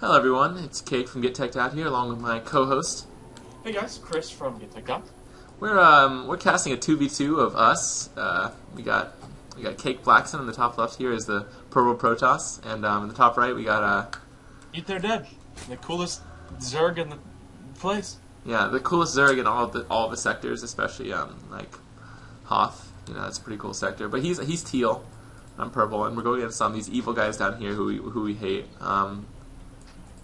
Hello everyone, it's Cake from Gettechedout here, along with my co-host. Hey guys, Chris from Gettechedout. We're casting a 2v2 of us. We got Cake Blackson in the top left here is the purple Protoss, and in the top right we got Eat Their Dead, the coolest Zerg in the place. Yeah, the coolest Zerg in all of the sectors, especially like Hoth. You know, that's a pretty cool sector. But he's teal, I'm purple, and we're going against some of these evil guys down here who we hate.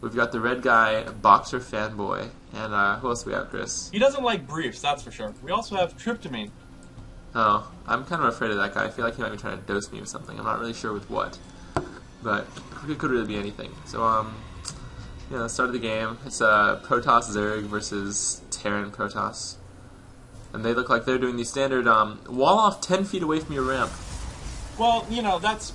We've got the red guy, Boxer Fanboy, and who else do we have, Chris? He doesn't like briefs, that's for sure. We also have Tryptamine. Oh, I'm kind of afraid of that guy. I feel like he might be trying to dose me with something. I'm not really sure with what, but it could really be anything. So, the start of the game, it's Protoss Zerg versus Terran Protoss. And they look like they're doing the standard wall off 10 feet away from your ramp. Well, you know, that's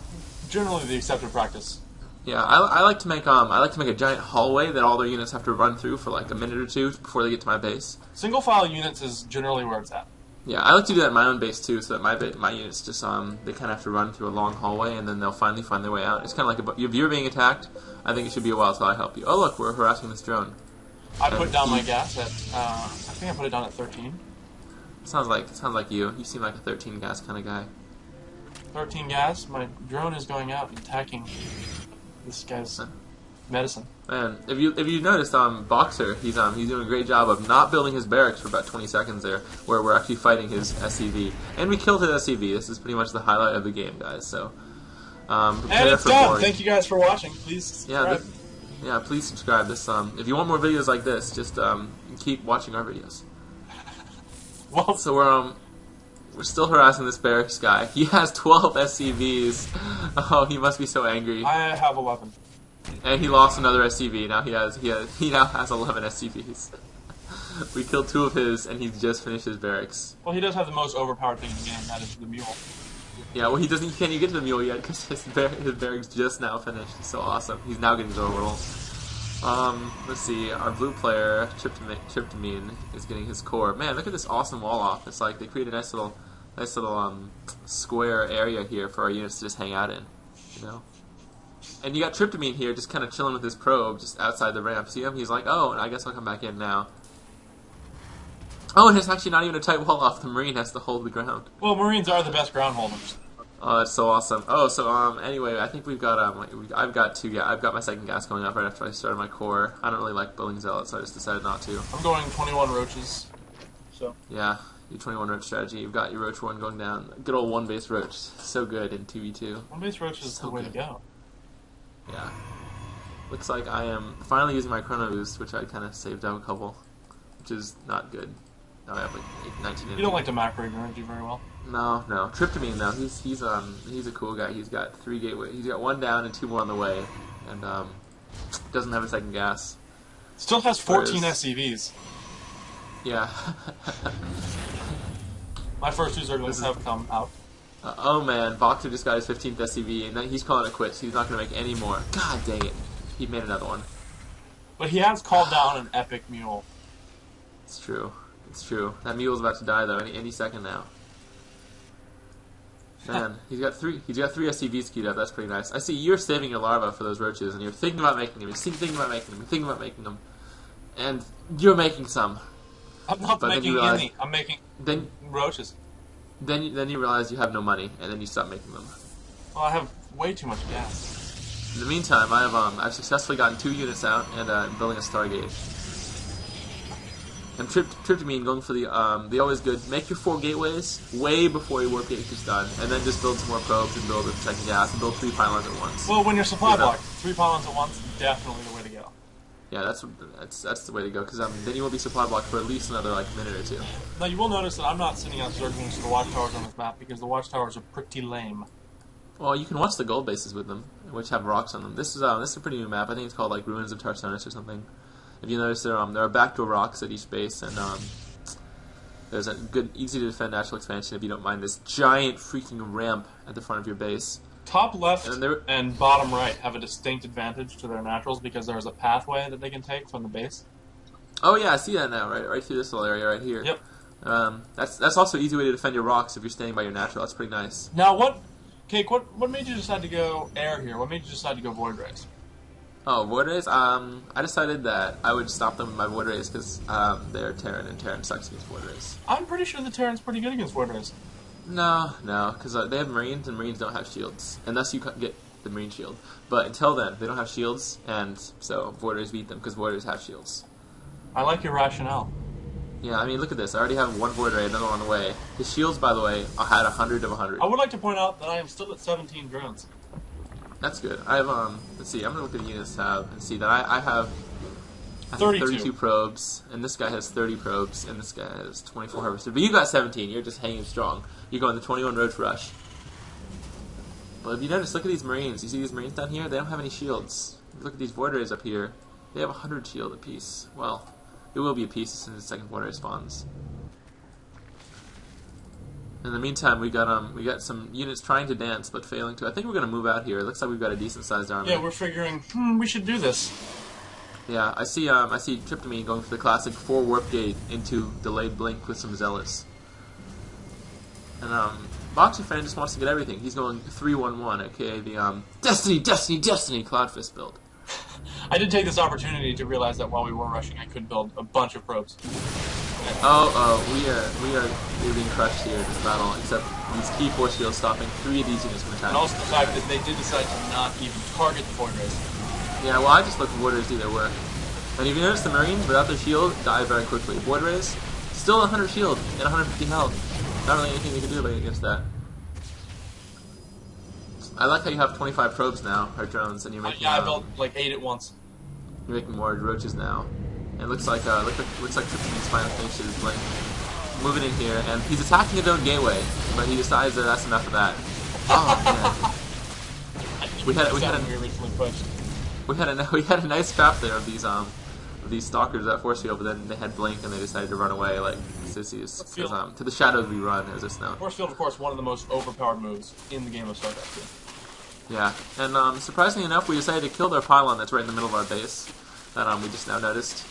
generally the accepted practice. Yeah, I like to make a giant hallway that all their units have to run through for like a minute or two before they get to my base. Single file units is generally where it's at. Yeah, I like to do that in my own base too, so that my units just they kind of have to run through a long hallway and then they'll finally find their way out. It's kind of like if you're being attacked, I think it should be a while till I help you. Oh look, we're harassing this drone. I put down my gas at I think I put it down at 13. Sounds like you. You seem like a 13 gas kind of guy. 13 gas. My drone is going out and attacking this guy's medicine. Man, if you noticed, Boxer, he's doing a great job of not building his barracks for about 20 seconds there, where we're actually fighting his SCV, and we killed his SCV. This is pretty much the highlight of the game, guys. So, and it's done. Boring. Thank you guys for watching. Please subscribe. Yeah, please subscribe. This if you want more videos like this, just keep watching our videos. Well, so we're still harassing this barracks guy. He has 12 SCVs. Oh, he must be so angry. I have 11. And he lost another SCV. Now he now has 11 SCVs. We killed 2 of his, and he's just finished his barracks. Well, he does have the most overpowered thing in the game. That is the mule. Yeah, well, he can't even get to the mule yet because his barracks just now finished. It's so awesome. He's now getting his orbital. Let's see. Our blue player, Tryptamine, is getting his core. Man, look at this awesome wall off. It's like they created a nice little square area here for our units to just hang out in. You know. And you got Tryptamine here just kind of chilling with his probe just outside the ramp. See him? He's like, oh, I guess I'll come back in now. Oh, and it's actually not even a tight wall off. The Marine has to hold the ground. Well, Marines are the best ground holders. Oh, that's so awesome. Oh, so anyway, I think we've got I've got my second gas going up right after I started my core. I don't really like building zealots, so I just decided not to. I'm going 21 roaches. So yeah, your 21 roach strategy. You've got your roach one going down. Good old one base roach, so good in 2v2. One base roach is the way to go. Yeah. Looks like I am finally using my chrono boost, which I kind of saved up a couple, which is not good. Now I have like 19 energy. You don't like to macro your energy very well. No. Tryptamine though, he's a cool guy. He's got 3 gateways. He's got 1 down and 2 more on the way, and doesn't have a second gas. Still has 14 SCVs. Yeah. My first 2 Zerglings have come out. Oh man, Boxer just got his 15th SCV, and then he's calling it quits. He's not going to make any more. God dang it. He made another one. But he has called down an epic mule. It's true. It's true. That mule's about to die though, any second now. Man, he's got 3 SCVs queued up. That's pretty nice. I see you're saving your larva for those roaches, and you're thinking about making them. You're thinking about making them. You're thinking about making them, and you're making some. I'm not making any. I'm making roaches. Then you realize you have no money, and then you stop making them. Well, I have way too much gas. In the meantime, I've successfully gotten 2 units out and building a Stargate. And Tryptamine going for the always good. Make your 4 gateways way before your warp gate is done, and then just build some more probes and build a second gas and build 3 pylons at once. Well, when you're supply blocked, 3 pylons at once, definitely the way to go. Yeah, that's the way to go, because then you will be supply blocked for at least another minute or 2. Now you will notice that I'm not sending out Zerglings to the watchtowers on this map because the watchtowers are pretty lame. Well, you can watch the gold bases with them, which have rocks on them. This is a pretty new map. I think it's called like Ruins of Tarsonis or something. If you notice, there are backdoor rocks at each base, and there's a good, easy to defend natural expansion if you don't mind this giant freaking ramp at the front of your base. Top left and bottom right have a distinct advantage to their naturals because there's a pathway that they can take from the base. Oh yeah, I see that now, right through this little area right here. Yep. That's also an easy way to defend your rocks if you're standing by your natural. That's pretty nice. Now, Cake, what made you decide to go air here? What made you decide to go Void Rays? Oh, void rays. I decided that I would stop them with my void rays because they're Terran, and Terran sucks against void rays. I'm pretty sure the Terran's pretty good against void rays. No, because they have Marines, and Marines don't have shields, unless you get the Marine shield. But until then, they don't have shields, and so void rays beat them because void rays have shields. I like your rationale. Yeah, I mean, look at this. I already have one void ray, another one on the way. His shields, by the way, I had 100 of 100. I would like to point out that I am still at 17 drones. That's good. I have, let's see, I'm going to look at the units tab and see that I have 32 probes, and this guy has 30 probes, and this guy has 24 harvesters. But you got 17. You're just hanging strong. You're going the 21 roach rush. But if you notice, look at these Marines. You see these Marines down here? They don't have any shields. Look at these void rays up here. They have 100 shield apiece. Well, it will be a piece as soon as the second void ray spawns. In the meantime, we got some units trying to dance but failing to. I think we're going to move out here. It looks like we've got a decent sized army. Yeah, we're figuring we should do this. Yeah, I see Tryptamine going for the classic 4 warp gate into delayed blink with some zealots. And Boxy Fan just wants to get everything. He's going 3-1-1, aka the Destiny Cloud Fist build. I did take this opportunity to realize that while we were rushing, I could build a bunch of probes. We are being crushed here in this battle, except these key force fields stopping 3 of these units from attacking. And also the fact that they did decide to not even target the void rays. Yeah, well, I just let the void rays do their work. And if you notice, the Marines, without their shield, die very quickly. Void rays, still 100 shield and 150 health. Not really anything you can do against that. I like how you have 25 probes now, or drones, and you're making. Yeah, I built like 8 at once. You're making more roaches now. And it looks like Tryptamine's final finish is Blink. Moving in here, and he's attacking his own gateway, but he decides that that's enough of that. Oh man. We had a nice trap there of these stalkers at force field, but then they had Blink and they decided to run away like sissies. Because to the shadows we run, as it's known. Force field, of course, one of the most overpowered moves in the game of StarCraft 2. Yeah, and surprisingly enough, we decided to kill their pylon that's right in the middle of our base. That we just now noticed.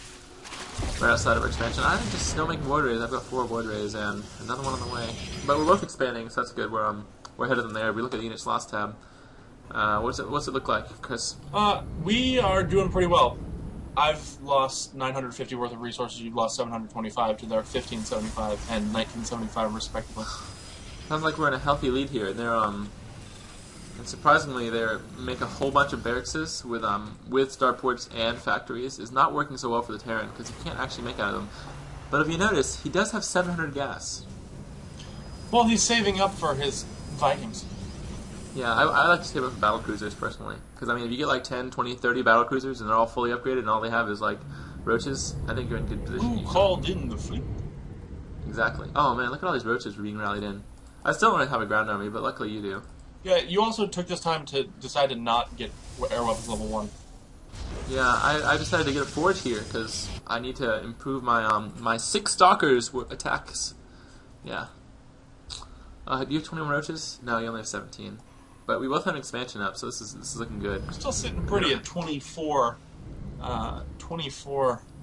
Right outside of our expansion. I'm just still making void rays. I've got 4 void rays and another one on the way. But we're both expanding, so that's good. We're ahead of them there. We look at the units lost tab. What's it look like, Chris? We are doing pretty well. I've lost 950 worth of resources. You've lost 725 to their 1575 and 1975 respectively. Sounds like we're in a healthy lead here. And they're and surprisingly, they make a whole bunch of barracks with starports and factories. Is not working so well for the Terran because he can't actually make out of them. But if you notice, he does have 700 gas. Well, he's saving up for his Vikings. Yeah, I like to save up for battle cruisers personally, because I mean, if you get like 10, 20, 30 battle cruisers and they're all fully upgraded and all they have is like roaches, I think you're in good position. Who called in the fleet? Exactly. Oh man, look at all these roaches being rallied in. I still don't have a ground army, but luckily you do. Yeah, you also took this time to decide to not get air weapons level 1. Yeah, I decided to get a forge here because I need to improve my my 6 stalkers attacks. Yeah. Do you have 21 roaches? No, you only have 17. But we both have an expansion up, so this is looking good. We're still sitting pretty at 24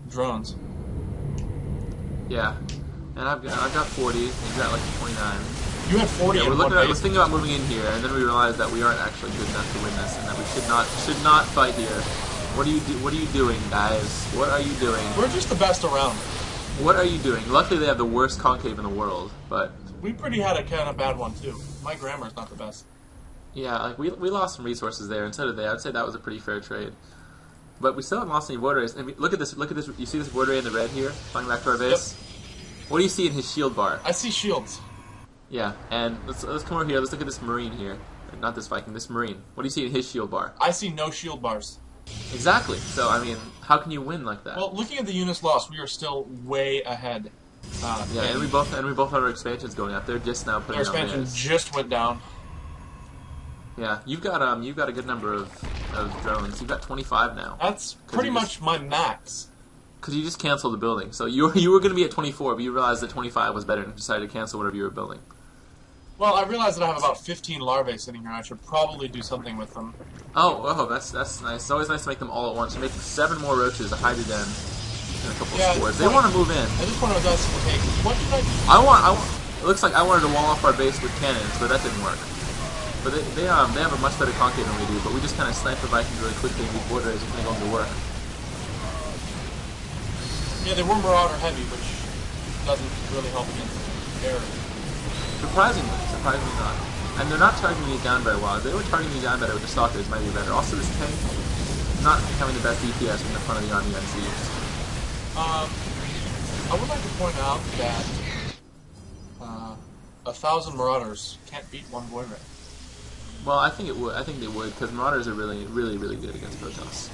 drones. Yeah, and I've got 40. And you've got like 29. You had 40. Yeah, we're thinking about moving in here, and then we realized that we aren't actually good enough to win this, and that we should not fight here. What are you doing, guys? What are you doing? We're just the best around. What are you doing? Luckily, they have the worst concave in the world, but we pretty had a kind of bad one too. My grammar's not the best. Yeah, like we lost some resources there, and so did they. I'd say that was a pretty fair trade. But we still haven't lost any void rays. And look at this. You see this void ray in the red here, flying back to our base? Yep. What do you see in his shield bar? I see shields. Yeah, and let's come over here. Let's look at this Marine here. Not this Viking, this Marine. What do you see in his shield bar? I see no shield bars. Exactly. So, I mean, how can you win like that? Well, looking at the units lost, we are still way ahead. Yeah, and we both have our expansions going up. They're just now putting our expansion just went down. Yeah, you've got a good number of drones. You've got 25 now. That's pretty much my max. Because you just canceled the building. So you were going to be at 24, but you realized that 25 was better and decided to cancel whatever you were building. Well, I realized that I have about 15 larvae sitting here. I should probably do something with them. Oh, that's nice. It's always nice to make them all at once. You make 7 more roaches, a hydra den, and a couple of spores. They want to move in. I just want to ask, okay, what should I do? It looks like I wanted to wall off our base with cannons, but that didn't work. But they have a much better concave than we do, but we just kind of snipe the Vikings really quickly and we border as if they go into work. Yeah, they were Marauder heavy, which doesn't really help against air. Surprisingly not. And they're not targeting me down very well. If they were targeting me down better with the stalkers, it might be better. Also, this tank not having the best DPS in the front of the army on siege. I would like to point out that 1,000 Marauders can't beat one Void Ray. Well, I think it would. I think they would because Marauders are really, really, really good against Protoss.